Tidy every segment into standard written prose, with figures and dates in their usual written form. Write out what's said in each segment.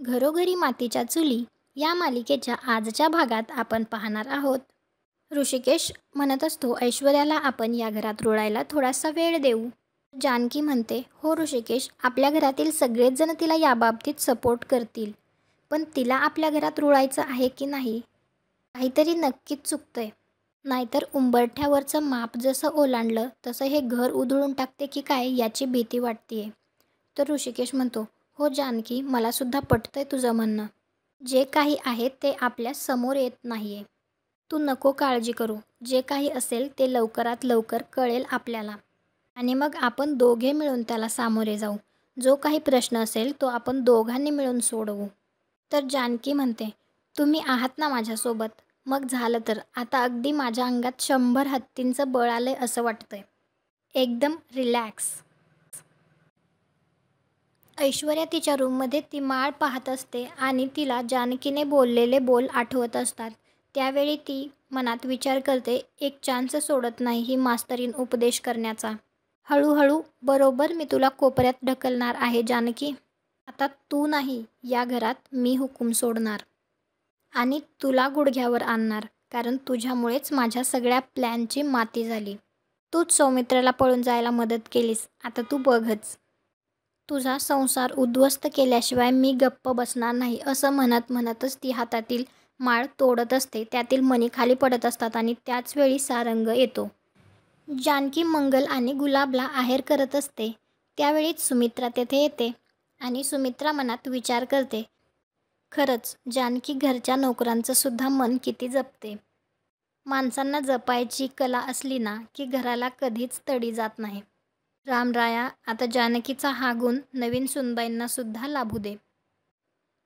घरोघरी मातीच्या चुली या मालिकेच्या आजच्या भागात आपण पाहणार आहोत. ऋषिकेश म्हणत असतो ऐश्वर्याला आपण या घरात रुळायला थोडासा वेळ देऊ. जानकी म्हणते, हो ऋषिकेश, आपल्या घरातील सगळेच जण तिला याबाबतीत सपोर्ट करतील, पण तिला आपल्या घरात रुळायचं आहे की नाही? काहीतरी नक्कीच चुकतंय. नाहीतर उंबरठ्यावरचं माप जसं ओलांडलं तसं हे घर उधळून टाकते की काय याची भीती वाटतेय. तर ऋषिकेश म्हणतो, हो जानकी, मला सुद्धा पटतंय तुझं म्हणणं. जे काही आहे ते आपल्या समोर येत नाहीये. तू नको काळजी करू. जे काही असेल ते लवकरात लवकर कळेल आपल्याला, आणि मग आपण दोघे मिळून त्याला सामोरे जाऊ. जो काही प्रश्न असेल तो आपण दोघांनी मिळून सोडवू. तर जानकी म्हणते, तुम्ही आहात ना माझ्यासोबत? मग झालं तर. आता अगदी माझ्या अंगात 100 हत्तींचं बळ आलंय असं वाटतंय. एकदम रिलॅक्स. ऐश्वर्या तिच्या रूममध्ये ती माळ पाहत असते आणि तिला जानकीने बोललेले बोल आठवत असतात. त्यावेळी ती मनात विचार करते, एक चान्स सोडत नाही ही मास्तरीण उपदेश करण्याचा. हळूहळू बरोबर मी तुला कोपऱ्यात ढकलणार आहे जानकी. आता तू नाही, या घरात मी हुकूम सोडणार आणि तुला गुडघ्यावर आणणार, कारण तुझ्यामुळेच माझ्या सगळ्या प्लॅनची माती झाली. तूच सौमित्राला पळून जायला मदत केलीस. आता तू बघच. तुझा संसार उद्ध्वस्त केल्याशिवाय मी गप्प बसणार नाही, असं म्हणत म्हणतच ती हातातील माळ तोडत असते. त्यातील मणी खाली पडत असतात आणि त्याच वेळी सारंग येतो. जानकी मंगल आणि गुलाबला आहेर करत असते. त्यावेळीच सुमित्रा तेथे येते आणि सुमित्रा मनात विचार करते, खरंच जानकी घरच्या नोकरांचं सुद्धा मन किती जपते. माणसांना जपायची कला असली ना की घराला कधीच तडी जात नाही. रामराया, आता जानकीचा हा गुण नवीन सुनबाईंना सुद्धा लाभू दे.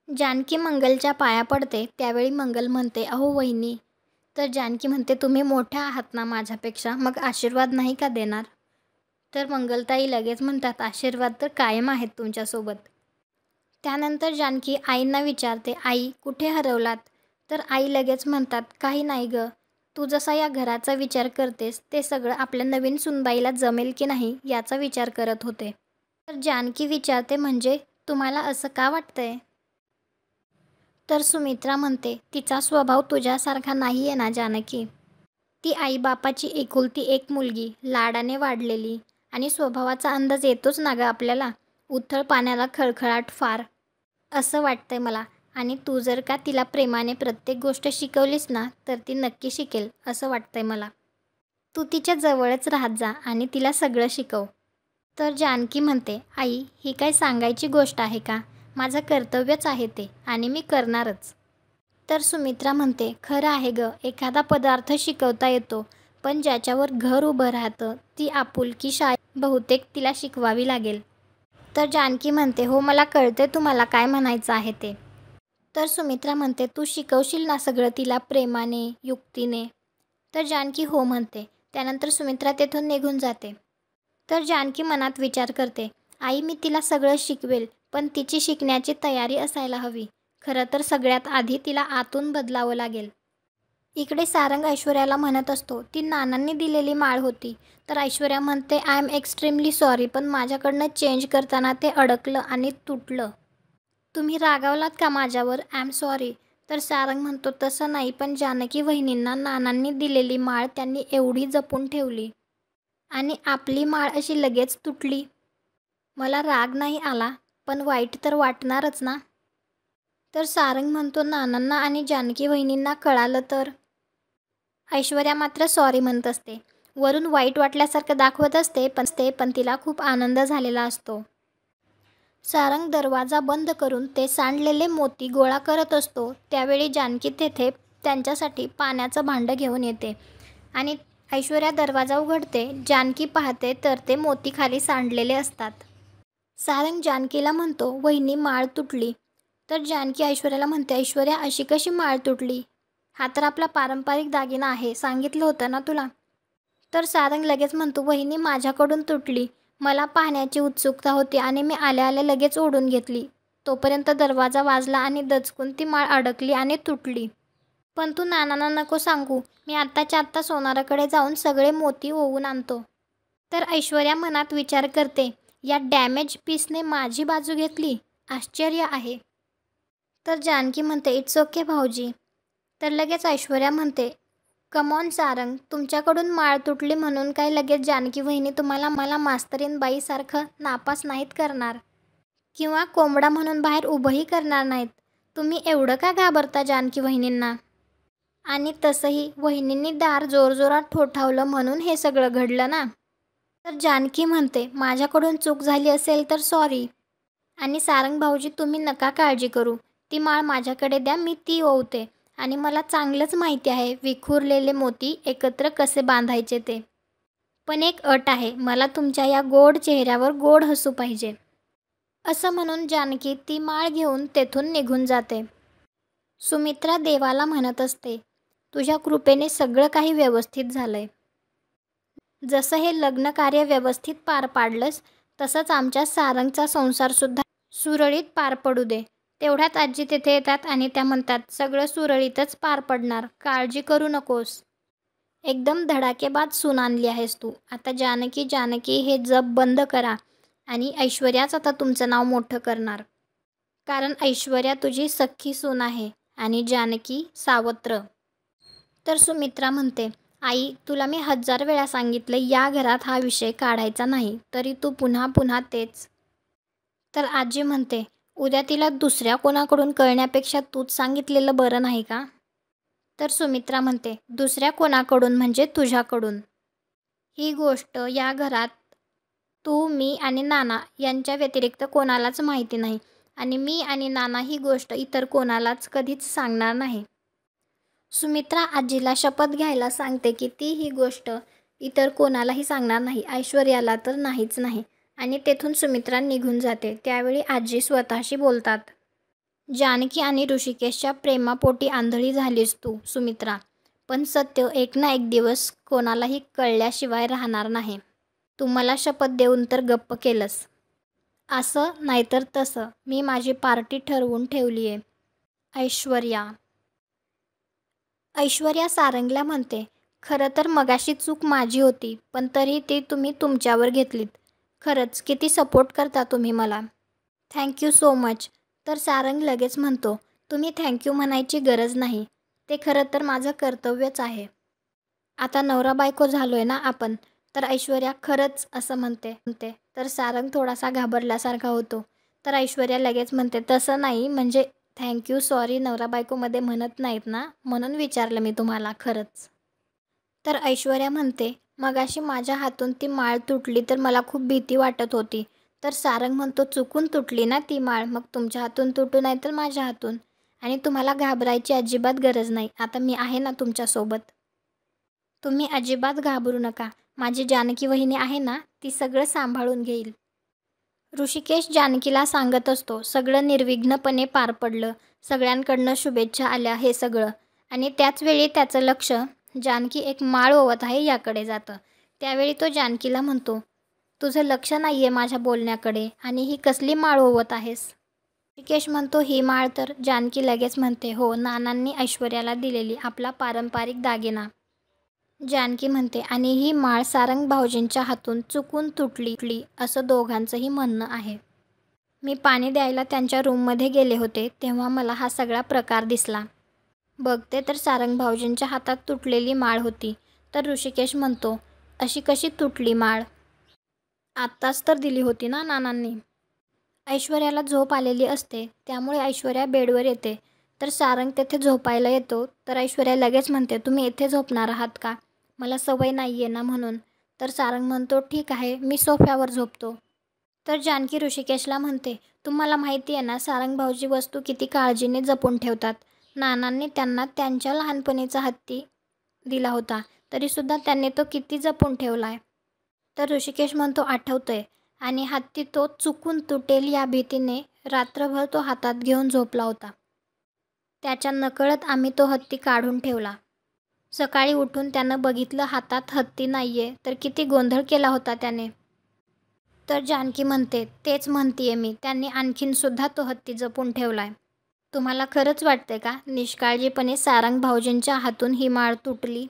जानकी मंगलच्या पाया पडते. त्यावेळी मंगल म्हणते, अहो वहिनी. तर जानकी म्हणते, तुम्ही मोठ्या आहात ना माझ्यापेक्षा, मग आशीर्वाद नाही का देणार? तर मंगलताई लगेच म्हणतात, आशीर्वाद तर कायम आहेत तुमच्यासोबत. त्यानंतर जानकी आईंना विचारते, आई कुठे हरवलात? तर आई लगेच म्हणतात, काही नाही ग, तू जसा या घराचा विचार करतेस ते सगळं आपल्या नवीन सुनबाईला जमेल की नाही याचा विचार करत होते. तर जानकी विचारते, म्हणजे तुम्हाला असं का वाटतंय? तर सुमित्रा म्हणते, तिचा स्वभाव तुझ्यासारखा नाही आहे ना जानकी. ती आईबापाची एकुलती एक मुलगी, लाडाने वाढलेली, आणि स्वभावाचा अंदाज येतोच ना ग आपल्याला. उथळ पाण्याला खळखळाट फार, असं वाटतंय मला. आणि तू जर का तिला प्रेमाने प्रत्येक गोष्ट शिकवलीस ना तर ती नक्की शिकेल असं वाटतंय मला. तू तिच्या जवळच राहत जा आणि तिला सगळं शिकव. तर जानकी म्हणते, आई ही काय सांगायची गोष्ट आहे का? माझं कर्तव्यच आहे ते, आणि मी करणारच. तर सुमित्रा म्हणते, खरं आहे ग, एखादा पदार्थ शिकवता येतो, पण ज्याच्यावर घर उभं राहतं ती आपुलकी शाळा बहुतेक तिला शिकवावी लागेल. तर जानकी म्हणते, हो मला कळते तुम्हाला काय म्हणायचं आहे ते. तर सुमित्रा म्हणते, तू शिकवशील ना सगळं तिला प्रेमाने, युक्तीने? तर जानकी हो म्हणते. त्यानंतर सुमित्रा तेथून निघून जाते. तर जानकी मनात विचार करते, आई मी तिला सगळं शिकवेल, पण तिची शिकण्याची तयारी असायला हवी. खरं तर सगळ्यात आधी तिला आतून बदलावं लागेल. इकडे सारंग ऐश्वर्याला म्हणत असतो, ती नानांनी दिलेली माळ होती. तर ऐश्वर्या म्हणते, आय एम एक्स्ट्रीमली सॉरी, पण माझ्याकडनं चेंज करताना ते अडकलं आणि तुटलं. तुम्ही रागावलात का माझ्यावर? I am sorry. तर सारंग म्हणतो, तसं नाही, पण जानकी वहिनींना नानांनी दिलेली माळ त्यांनी एवढी जपून ठेवली आणि आपली माळ अशी लगेच तुटली. मला राग नाही आला, पण वाईट तर वाटणारच ना. तर सारंग म्हणतो, नानांना आणि जानकी वहिनींना कळालं तर? ऐश्वर्या मात्र सॉरी म्हणत असते. वरून वाईट वाटल्यासारखं दाखवत असते, पण तिला खूप आनंद झालेला असतो. सारंग दरवाजा बंद करून ते सांडलेले मोती गोळा करत असतो. त्यावेळी जानकी तेथे त्यांच्यासाठी पाण्याचं भांडं घेऊन येते आणि ऐश्वर्या दरवाजा उघडते. जानकी पाहते तर ते मोती खाली सांडलेले असतात. सारंग जानकीला म्हणतो, वहिनी माळ तुटली. तर जानकी ऐश्वर्याला म्हणते, ऐश्वर्या अशी कशी माळ तुटली? हा तर आपला पारंपरिक दागिना आहे, सांगितलं होतं ना तुला. तर सारंग लगेच म्हणतो, वहिनी माझ्याकडून तुटली. मला पाहण्याची उत्सुकता होती आणि मी आल्या आल्या लगेच ओढून घेतली. तोपर्यंत दरवाजा वाजला आणि दचकून ती माळ अडकली आणि तुटली. पण तू नानांना नको सांगू, मी आत्ताच्या आत्ता सोनाराकडे जाऊन सगळे मोती ओवून आणतो. तर ऐश्वर्या मनात विचार करते, या डॅमेज पीसने माझी बाजू घेतली. आश्चर्य आहे. तर जानकी म्हणते इट्स ओके भाऊजी. तर लगेच ऐश्वर्या म्हणते कम ऑन सारंग, तुमच्याकडून माळ तुटली म्हणून काय लगेच जानकी वहिनी तुम्हाला मला मास्तरीन बाईसारखं नापास नाहीत करणार किंवा कोंबडा म्हणून बाहेर उभंही करणार नाहीत. तुम्ही एवढं का घाबरता जानकी वहिनींना? आणि तसंही वहिनींनी दार जोरजोरात ठोठावलं म्हणून हे सगळं घडलं ना. तर जानकी म्हणते माझ्याकडून चूक झाली असेल तर सॉरी. आणि सारंग भाऊजी तुम्ही नका काळजी करू, ती माळ माझ्याकडे द्या, मी ती ओवते. आणि मला चांगलंच माहिती आहे विखुरलेले मोती एकत्र कसे बांधायचे ते. पण एक अट आहे, मला तुमच्या या गोड चेहऱ्यावर गोड हसू पाहिजे. असं म्हणून जानकी ती माळ घेऊन तेथून निघून जाते. सुमित्रा देवाला म्हणत असते तुझ्या कृपेने सगळं काही व्यवस्थित झालंय. जसं हे लग्न कार्य व्यवस्थित पार पाडलंस तसंच आमच्या सारंगचा संसारसुद्धा सुरळीत पार पडू दे. तेवढ्यात आजी तेथे येतात आणि त्या म्हणतात सगळं सुरळीतच पार पडणार, काळजी करू नकोस. एकदम धडाकेबाज सून आणली आहेस तू. आता जानकी जानकी हे जप बंद करा आणि ऐश्वर्याच आता तुमचं नाव मोठं करणार. कारण ऐश्वर्या तुझी सख्खी सून आहे आणि जानकी सावत्र. तर सुमित्रा म्हणते आई तुला मी 1000 वेळा सांगितलं या घरात हा विषय काढायचा नाही, तरी तू पुन्हा पुन्हा तेच. तर आजी म्हणते उद्या तिला दुसऱ्या कोणाकडून कळण्यापेक्षा तूच सांगितलेलं बरं नाही का? तर सुमित्रा म्हणते दुसऱ्या कोणाकडून म्हणजे तुझ्याकडून. ही गोष्ट या घरात तू, मी आणि नाना यांच्या व्यतिरिक्त कोणालाच माहिती नाही आणि मी आणि नाना ही गोष्ट इतर कोणालाच कधीच सांगणार नाही. सुमित्रा आजीला शपथ घ्यायला सांगते की ती ही गोष्ट इतर कोणालाही सांगणार नाही, ऐश्वर्याला तर नाहीच नाही. आणि तेथून सुमित्रा निघून जाते. त्यावेळी आजी स्वतःशी बोलतात जानकी आणि ऋषिकेशच्या प्रेमापोटी आंधळी झालीस तू सुमित्रा, पण सत्य एक ना एक दिवस कोणालाही कळल्याशिवाय राहणार नाही. तू मला शपथ देऊन तर गप्प केलंस. असं नाहीतर तसं मी माझी पार्टी ठरवून ठेवली आहे. ऐश्वर्या सारंगला म्हणते खरं तर मगाशी चूक माझी होती, पण तरी ती तुम्ही तुमच्यावर घेतलीत. खरंच किती सपोर्ट करता तुम्ही मला. Thank you so much. तर सारंग लगेच म्हणतो तुम्ही थँक्यू म्हणायची गरज नाही, ते खरं तर माझं कर्तव्यच आहे. आता नवरा बायको झालोय ना आपण. तर ऐश्वर्या खरंच असं म्हणते. तर सारंग थोडासा घाबरल्यासारखा होतो. तर ऐश्वर्या लगेच म्हणते तसं नाही, म्हणजे थँक्यू सॉरी नवरा बायकोमध्ये म्हणत नाहीत ना, म्हणून विचारलं मी तुम्हाला खरंच. तर ऐश्वर्या म्हणते मगाशी माझ्या हातून ती माळ तुटली तर मला खूप भीती वाटत होती. तर सारंग म्हणतो चुकून तुटली ना ती माळ, मग तुमच्या हातून तुटू नाही तर माझ्या हातून. आणि तुम्हाला घाबरायची अजिबात गरज नाही, आता मी आहे ना तुमच्यासोबत. तुम्ही अजिबात घाबरू नका, माझी जानकी वहिनी आहे ना, ती सगळं सांभाळून घेईल. ऋषिकेश जानकीला सांगत असतो सगळं निर्विघ्नपणे पार पडलं, सगळ्यांकडनं शुभेच्छा आल्या हे सगळं. आणि त्याचवेळी त्याचं लक्ष जानकी एक माळ ओवत आहे याकडे जातं. त्यावेळी तो जानकीला म्हणतो तुझं लक्ष नाही आहे माझ्या बोलण्याकडे, आणि ही कसली माळ ओवत आहेस? ऋषिकेश म्हणतो ही माळ तर. जानकी लगेच म्हणते हो, नानांनी ऐश्वर्याला दिलेली, आपला पारंपरिक दागिना. जानकी म्हणते आणि ही माळ सारंग भाऊजींच्या हातून चुकून तुटली असं दोघांचंही म्हणणं आहे. मी पाणी द्यायला त्यांच्या रूममध्ये गेले होते तेव्हा मला हा सगळा प्रकार दिसला. बघते तर सारंग भाऊजींच्या हातात तुटलेली माळ होती. तर ऋषिकेश म्हणतो अशी कशी तुटली माळ? आत्ताच तर दिली होती ना नानांनी. ऐश्वर्याला झोप आलेली असते त्यामुळे ऐश्वर्या बेडवर येते. तर सारंग तेथे झोपायला येतो. तर ऐश्वर्या लगेच म्हणते तुम्ही इथे झोपणार आहात का? मला सवय नाही आहे ना म्हणून. तर सारंग म्हणतो ठीक आहे, मी सोफ्यावर झोपतो. तर जानकी ऋषिकेशला म्हणते तुम्हाला माहिती आहे ना सारंग भाऊजी वस्तू किती काळजीने जपून ठेवतात. नानांनी त्यांना त्यांच्या लहानपणीचा हत्ती दिला होता, तरीसुद्धा त्यांनी तो किती जपून ठेवला आहे. तर ऋषिकेश म्हणतो आठवतंय, आणि हत्ती तो चुकून तुटेल या भीतीने रात्रभर तो हातात घेऊन झोपला होता. त्याच्या नकळत आम्ही तो हत्ती काढून ठेवला. सकाळी उठून त्यानं बघितलं हातात हत्ती नाहीये, तर किती गोंधळ केला होता त्याने. तर जानकी म्हणते तेच म्हणतीये मी, त्यांनी आणखीनसुद्धा तो हत्ती जपून ठेवलाय. तुम्हाला खरंच वाटतंय का निष्काळजीपणे सारंग भाऊजींच्या हातून ही माळ तुटली?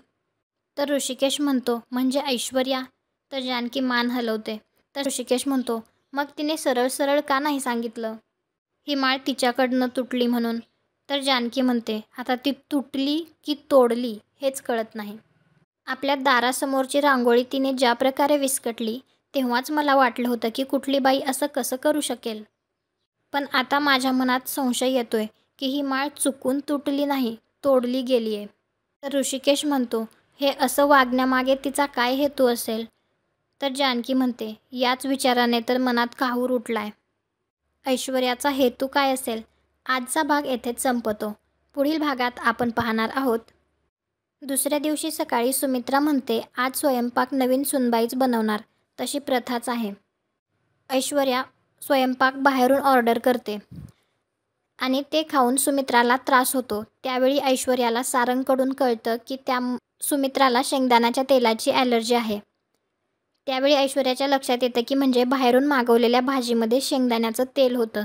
तर ऋषिकेश म्हणतो म्हणजे ऐश्वर्या? तर जानकी मान हलवते. तर ऋषिकेश म्हणतो मग तिने सरळ सरळ का नाही सांगितलं ही माळ तिच्याकडनं तुटली म्हणून? तर जानकी म्हणते, आता ती तुटली की तोडली हेच कळत नाही. आपल्या दारासमोरची रांगोळी तिने ज्या प्रकारे विस्कटली तेव्हाच मला वाटलं होतं की कुठली बाई असं कसं करू शकेल. पण आता माझ्या मनात संशय येतोय की ही माळ चुकून तुटली नाही, तोडली गेली आहे. तर ऋषिकेश म्हणतो, हे असं वागण्यामागे तिचा काय हेतू असेल? तर जानकी म्हणते, याच विचाराने तर मनात काहूर उठलाय. ऐश्वर्याचा हेतू काय असेल? आजचा भाग येथेच संपतो. पुढील भागात आपण पाहणार आहोत. दुसऱ्या दिवशी सकाळी सुमित्रा म्हणते, आज स्वयंपाक नवीन सुनबाईच बनवणार, तशी प्रथाच आहे. ऐश्वर्या स्वयंपाक बाहेरून ऑर्डर करते आणि ते खाऊन सुमित्राला त्रास होतो. त्यावेळी ऐश्वर्याला सारंगकडून कळतं की सुमित्राला शेंगदाण्याच्या तेलाची ॲलर्जी आहे. त्यावेळी ऐश्वर्याच्या लक्षात येतं की म्हणजे बाहेरून मागवलेल्या भाजीमध्ये शेंगदाण्याचं तेल होतं.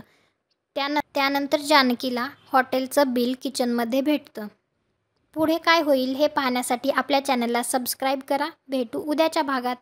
त्यानंतर जानकीला हॉटेलचं बिल किचनमध्ये भेटतं. पुढे काय होईल हे पाहण्यासाठी आपल्या चॅनलला सबस्क्राईब करा. भेटू उद्याच्या भागात.